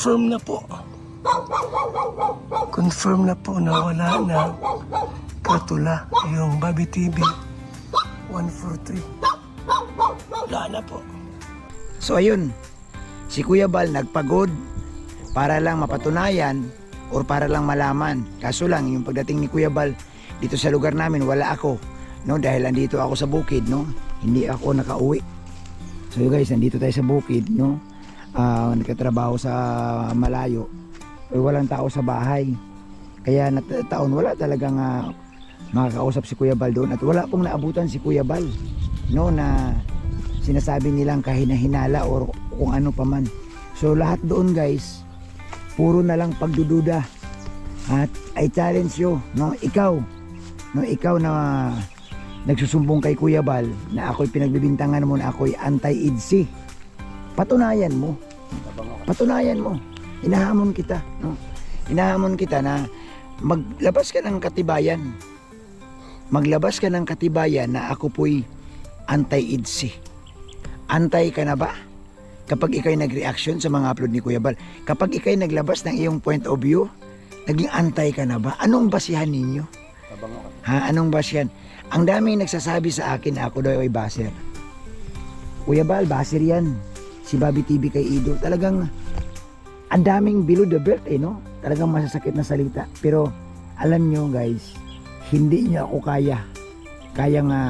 confirm na po. Confirm na po na wala na katula yung Bobby TV 143. Wala na po. So ayun, si Kuya Bal nagpagod para lang mapatunayan or para lang malaman. Kaso lang, yung pagdating ni Kuya Bal dito sa lugar namin, wala ako. No, dahil andito ako sa bukid, no? Hindi ako nakauwi. So guys, nandito tayo sa bukid, no? Nagkatrabaho sa malayo. Walang tao sa bahay. Kaya taon wala talagang makakausap si Kuya Bal doon. At wala pong naabutan si Kuya Bal, no, na sinasabi nilang kahina-hinala or kung ano pa man. So lahat doon guys, puro na lang pagdududa. At I challenge you, no, ikaw na nagsusumbong kay Kuya Bal na ako'y pinagbibintangan mo na ako'y anti-EDC. Patunayan mo. Patunayan mo. Inahamon kita, no? Inahamon kita na maglabas ka ng katibayan. Maglabas ka ng katibayan na ako po'y anti-EDC. Antay ka na ba? Kapag ikaw'y nag-reaction sa mga upload ni Kuya Bal, kapag ikaw'y naglabas ng iyong point of view, naging antay ka na ba? Anong basihan ninyo? Ha? Anong basihan? Ang daming nagsasabi sa akin na ako daw ay baser. Kuya Bal, baser yan. Si Bobby TV kay Ido. Talagang ang daming below the belt, no? Talagang masasakit na salita. Pero alam nyo guys, hindi nyo ako kaya nga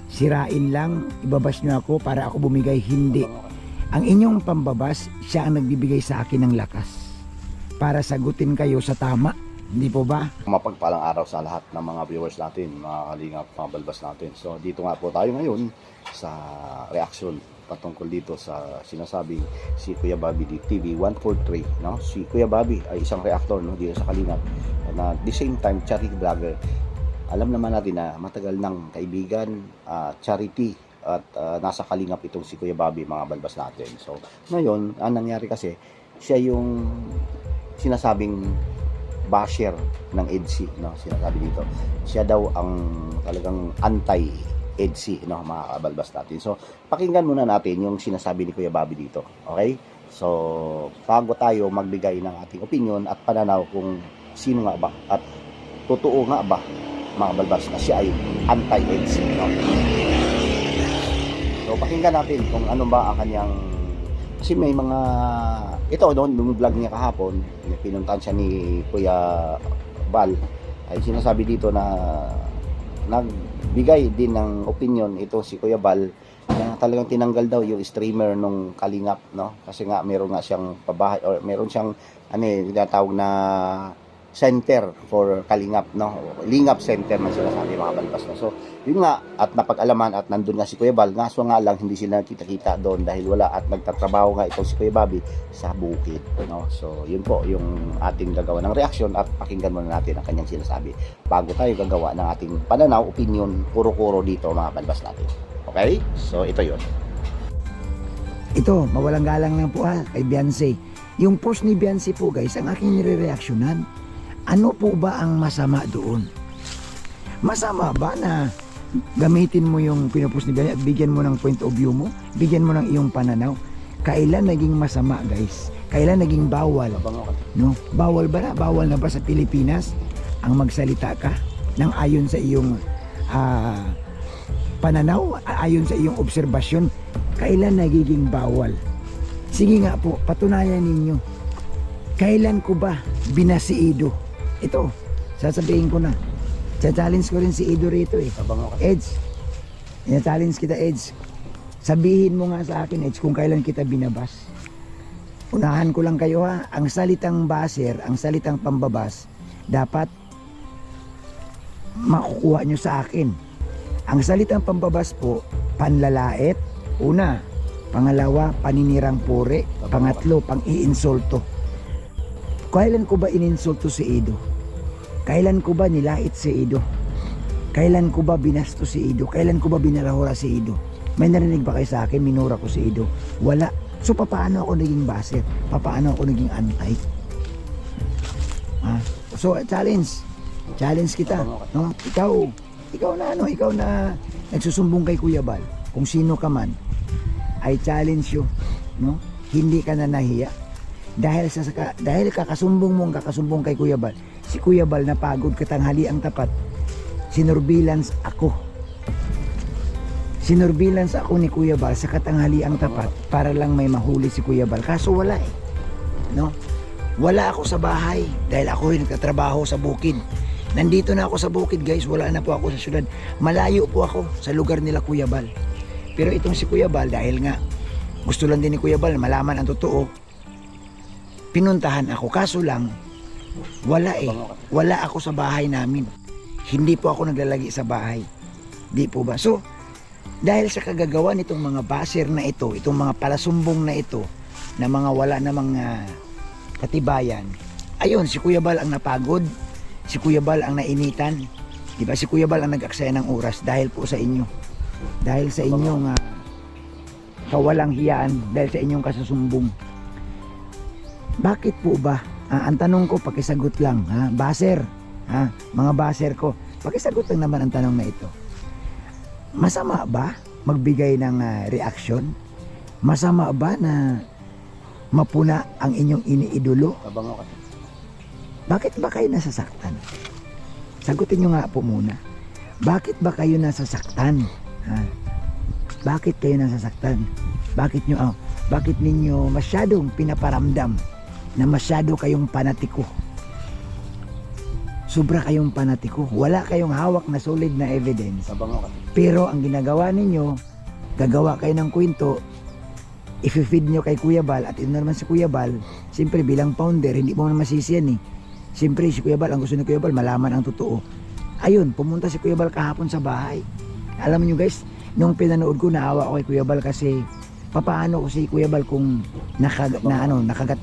sirain lang, ibabas nyo ako para ako bumigay. Hindi. Ang inyong pambabas, siya ang nagbibigay sa akin ng lakas para sagutin kayo sa tama. Hindi po ba? Mapagpalang araw sa lahat ng mga viewers natin, mga kalingap, mga balbas natin. So dito nga po tayo ngayon sa reaction patungkol dito sa sinasabing si Kuya Bobby TV 143, no? Si Kuya Bobby ay isang reactor, no, dito sa Kalingap, na at the same time charity vlogger. Alam naman natin na matagal ng kaibigan, charity at nasa Kalingap itong si Kuya Bobby, mga balbas natin. So ngayon, ang nangyari kasi, siya yung sinasabing basher ng EDC, no? Sinasabi dito, siya daw ang talagang anti-EDC, no, mga kabalbas natin. So pakinggan muna natin yung sinasabi ni Kuya Bobby dito, okay? So bago tayo magbigay ng ating opinion at pananaw kung sino nga ba at totoo nga ba, mga kabalbas, na siya ay anti-EDC, no? So pakinggan natin kung ano ba ang kanyang, kasi may mga, ito doon, yung vlog niya kahapon, pinuntahan siya ni Kuya Bal, ay sinasabi dito na nagbigay din ng opinion ito si Kuya Bal na talagang tinanggal daw yung streamer nung Kalingap, no? Kasi nga meron nga siyang pabahay, or meron siyang tinatawag na center for Kalingap, no? Lingap center na sinasabi, mga balbas, no? So yun nga, at napag-alaman at nandun nga si Kuya Bal, ngaso nga lang hindi sila kita-kita doon dahil wala, at nagtatrabaho nga ito si Kuya Bobby sa bukid, no? So yun po yung ating gagawa ng reaction, at pakinggan muna natin ang kanyang sinasabi bago tayo gagawa ng ating pananaw, opinion, kuro-kuro dito, mga balbas natin. Okay? So ito yun. Ito, mawalang galang lang po kay Beyonce. Yung post ni Beyonce po guys, ang aking nire-reaksyonan. Ano po ba ang masama doon? Masama ba na gamitin mo yung pinupost ni Beyonce at bigyan mo ng point of view mo? Bigyan mo ng iyong pananaw? Kailan naging masama guys? Kailan naging bawal? No? Bawal ba na? Bawal na ba sa Pilipinas ang magsalita ka ng ayon sa iyong pananaw, ayon sa iyong obserbasyon? Kailan nagiging bawal? Sige nga po, patunayan ninyo. Kailan ko ba binasiido? Ito, sasabihin ko na. Challenge ko rin si Ido rito eh. Edge, challenge kita Edge. Sabihin mo nga sa akin Edge kung kailan kita binabas. Unahan ko lang kayo ha. Ang salitang baser, ang salitang pambabas, dapat makukuha nyo sa akin. Ang salitang pambabas po, panlalait, una. Pangalawa, paninirang puri. Pangatlo, pang-iinsulto. Kailan ko ba ininsulto si Ido? Kailan ko ba nilait si Ido? Kailan ko ba binasto si Ido? Kailan ko ba binarahura si Ido? May narinig ba kayo sa akin? Minura ko si Ido? Wala. So paano ako naging baser? Paano ako naging antay? So challenge. Challenge kita. No? Ikaw na nagsusumbong kay Kuya Bal. Kung sino ka man, I challenge you. No? Hindi ka na nahiya. dahil kakasumbong kay Kuya Bal, si Kuya Bal napagod katanghali ang tapat, sinurveillance ako ni Kuya Bal sa katanghali ang tapat para lang may mahuli si Kuya Bal. Kaso wala eh, no? Wala ako sa bahay dahil ako rin nagtatrabaho sa bukid. Nandito na ako sa bukid, guys. Wala na po ako sa syudad. Malayo po ako sa lugar nila Kuya Bal. Pero itong si Kuya Bal, dahil nga gusto lang din ni Kuya Bal malaman ang totoo, pinuntahan ako. Kaso lang, wala eh. Wala ako sa bahay namin. Hindi po ako naglalagi sa bahay. Di po ba? So, dahil sa kagagawa nitong mga baser na ito, itong mga palasumbong na ito, na mga wala na mga katibayan, ayun, si Kuya Bal ang napagod, si Kuya Bal ang nainitan, di ba? Si Kuya Bal ang nag-aksaya ng oras dahil po sa inyo, dahil sa inyong kawalang hiyaan, dahil sa inyong kasusumbong. Bakit po ba? Ang tanong ko, pakisagot lang, baser, mga baser ko, pakisagot lang naman ang tanong na ito. Masama ba magbigay ng reaksyon? Masama ba na mapuna ang inyong iniidolo? Bakit ba kayo nasasaktan? Sagutin nyo nga po muna. Bakit ba kayo nasasaktan? Bakit kayo nasasaktan? Bakit ninyo masyadong pinaparamdam na masyado kayong panatiko? Sobra kayong panatiko. Wala kayong hawak na solid na evidence. Pero ang ginagawa ninyo, gagawa kayo ng kwento, i-feed nyo kay Kuya Bal, at ito naman si Kuya Bal, siyempre bilang founder, hindi mo naman masisiyan eh. Siyempre si Kuya Bal, ang gusto ni Kuya Bal, malaman ang totoo. Ayun, pumunta si Kuya Bal kahapon sa bahay. Alam niyo guys, nung pinanood ko, naawa ko kay Kuya Bal kasi papaano ko si Kuya Bal kung nakagat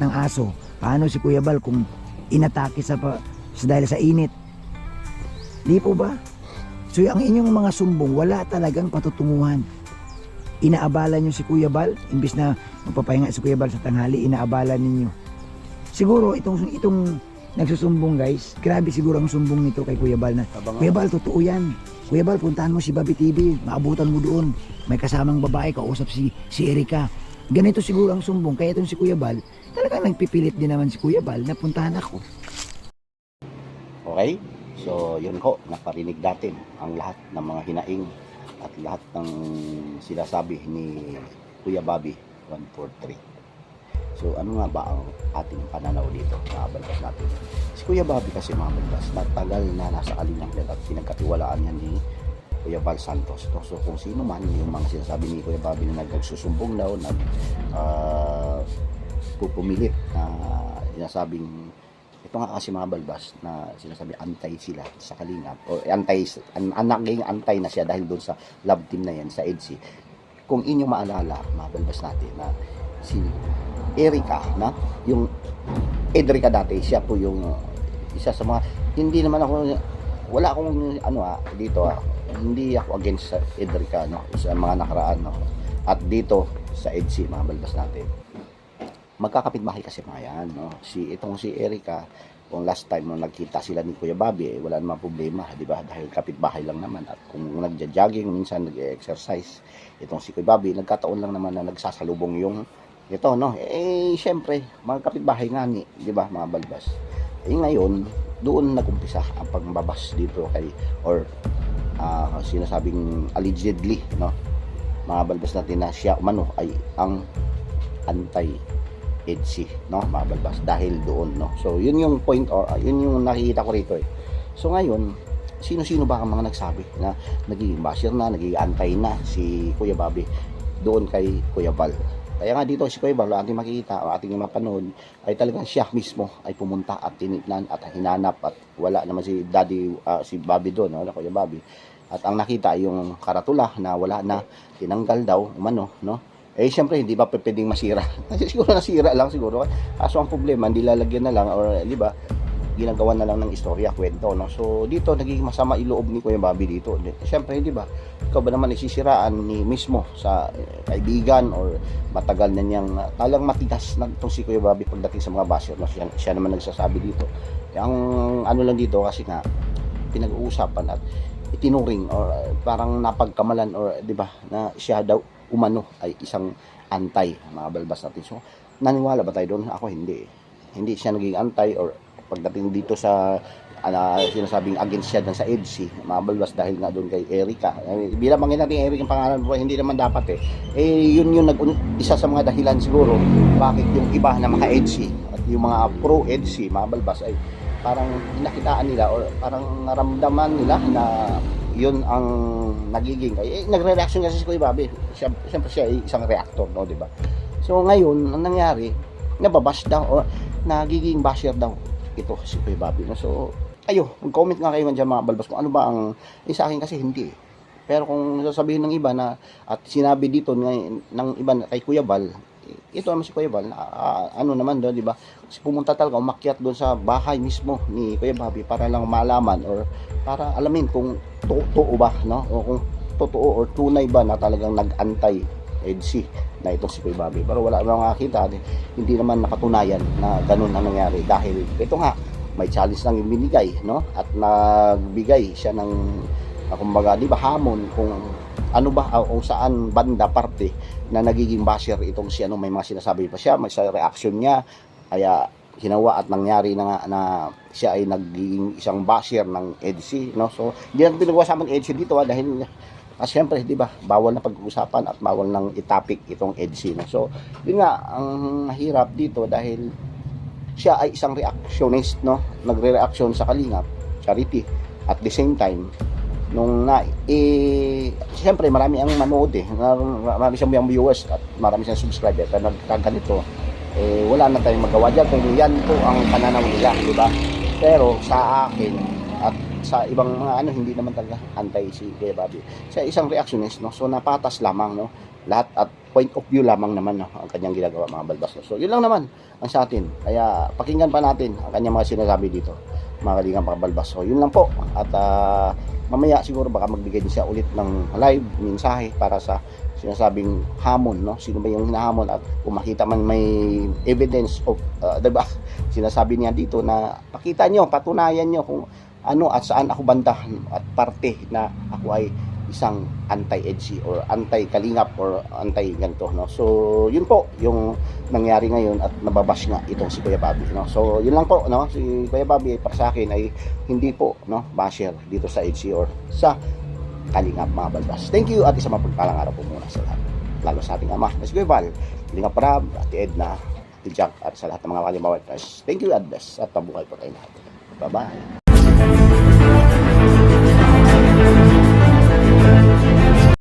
ng aso? Paano si Kuya Bal kung inatake dahil sa init? Di po ba? So ang inyong mga sumbong, wala talagang patutunguhan. Inaabala nyo si Kuya Bal, imbis na magpapahinga si Kuya Bal sa tanghali, inaabala ninyo. Siguro itong nagsusumbong guys, grabe siguro ang sumbong nito kay Kuya Bal na, Kuya Bal, totoo yan. Kuya Bal, puntahan mo si Bobby TV, maabutan mo doon. May kasamang babae, kausap si Erika. Ganito siguro ang sumbong, kaya itong si Kuya Bal, talagang nagpipilit din naman si Kuya Bal na puntahan ako. Okay? So, yun ko, naparinig natin ang lahat ng mga hinaing at lahat ng sinasabi ni Kuya Bobby 143. So, ano nga ba ang ating pananaw dito, mga balbas natin? Si Kuya Bobby kasi, mga balbas, matagal na nasa kalinanglan at pinagkatiwalaan niya ni Kuya Bal Santos. So, kung sino man yung mga sinasabi ni Kuya Bobby na nagsusumbong daw, pupumilit na sinasabing, ito nga kasi mga balbas na sinasabi antay sila sa Kalingap o naging antay na siya dahil doon sa love team na yan sa EDSI. Kung inyong maalala, mga balbas natin na si Erika, na yung Edrica dati, siya po yung isa sa mga, hindi naman ako, wala akong dito hindi ako against sa Edrica, no, sa mga nakaraan, no. At dito sa EDSI, mga balbas natin, magkakapitbahay kasi mga yan, no? Itong si Erika, kung last time nung nagkita sila ni Kuya Bobby, wala namang problema, di ba? Dahil kapitbahay lang naman. At kung nagja-jogging, minsan nag-exercise, itong si Kuya Bobby, nagkataon lang naman na nagsasalubong yung ito, no? Syempre, mga kapitbahay nga ni, di ba, mga balbas? Ngayon, doon nagumpisa ang pagbabas dito kay, or sinasabing allegedly, no? Mga balbas natin na siya umano ay ang anti-EDSI, no, mga balbas, dahil doon, no. So yun yung point, or yun yung nakikita ko rito eh. So ngayon, sino-sino ba ang mga nagsabi na nagiging basher na, nagiging antay na si Kuya Bobby doon kay Kuya Bal? Kaya nga dito si Kuya Bal, ating makikita o ating mapanood, ay talagang siya mismo ay pumunta at tinitnan at hinanap, at wala naman si Daddy, si Bobby doon, wala Kuya Bobby. At ang nakita yung karatula na wala na, tinanggal daw umano, no. Siyempre hindi ba pwedeng masira? Siguro nasira lang siguro. Kaso ang problema, hindi lalagyan na lang, or di ba, ginagawa na lang ng istorya, kwento, no. So dito nagiging masama iloob ni Kuya Bobby dito. Siyempre, di ba, ikaw ba naman isisiraan ni mismo sa kaibigan, or matagal na niyang talang matigas na itong si Kuya Bobby pagdating sa mga basher, no. Siya naman nagsasabi dito. Ang ano lang dito kasi nga pinag-uusapan at itinuring, or parang napagkamalan, or di ba, na siya daw umano ay isang antay, mga balbas natin. So Naniwala ba tayo doon? Ako hindi. Hindi siya naging antay or pagdating dito sa sinasabing against siya dun sa EDC, mabalbas dahil nga doon kay Erica. Bilang bangin natin Eric ang pangalan mo, hindi naman dapat yun yung isa sa mga dahilan siguro bakit yung iba na mga EDC at yung mga pro EDC, mabalbas ay parang nakitaan nila or parang naramdaman nila na yun ang nagiging nagre-reaction kasi si Kuya Bobby. Siyempre siya ay isang reactor, no, di ba? So ngayon, ang nangyari, nababash daw o nagiging basher daw ito si Kuya Bobby, no? So ayo, mag-comment nga kayo dyan mga balbas kung ano ba ang sa akin kasi hindi. Pero kung sasabihin ng iba na at sinabi dito ng iba na kay Kuya Bal, ito naman si Kuya Bal, ano naman doon, di ba? Kasi pumunta talaga, umakyat doon sa bahay mismo ni Kuya Bobby para lang malaman or para alamin kung totoo ba, no? O kung totoo or tunay ba na talagang nag-antay EDC na itong si Kuya Bobby. Pero wala naman nakakita, hindi naman napatunayan na ganun ang nangyari dahil ito nga, may challenge lang yung binigay, no? At nagbigay siya ng kumbaga, di ba, hamon kung ano ba o saan banda parte na nagiging basher itong si may mga sinasabi pa siya, may sa reaction niya kaya ginawa at nangyari na nga na siya ay nagiging isang basher ng EDC, no? So hindi natin pinag-uusapan ng EDC dito dahil siyempre, di ba, bawal na pag-uusapan at bawal nang itapik itong EDC, no? So yun nga ang mahirap dito dahil siya ay isang reactionist, no? Nagre-reaction sa Kalingap charity at the same time nung siyempre marami ang manood marami siyang viewers at marami siyang subscriber pero nagkaganito wala na tayong magawa dyan kung yan po ang pananaw nila, di ba? Pero sa akin at sa ibang mga hindi naman talaga antay si Kuya Bobby. Siya isang reactionist, no? So napatas lamang, no? Lahat at point of view lamang naman, no, ang kanyang ginagawa mga balbas, no? So yun lang naman ang sa atin. Kaya pakinggan pa natin ang kanyang mga sinasabi dito, mga kalingang mga balbas. So yun lang po. At mamaya siguro baka magbigay din siya ulit ng live mensahe para sa sinasabing hamon, no? Sino ba yung hinahamon at kung makita man may evidence of diba? Sinasabi niya dito na pakita nyo, patunayan nyo kung ano at saan ako banda at parte na ako ay isang anti-EDC or anti-Kalingap or anti-ganto, no? So yun po yung nangyari ngayon at nababash nga itong si Kuya Bobby, no? So yun lang po, no? Si Kuya Bobby para sa akin ay hindi po, no, basher dito sa EDC or sa Kalingap mga balbas. Thank you at isang mapagpalang araw po muna sa lahat, lalo sa ating ama na si Kuya Val, Kalingap Rab, Ate Edna, Ate Jack at sa lahat ng mga kalimawat. Thank you, God bless at pabuhay po tayo lahat. Bye bye.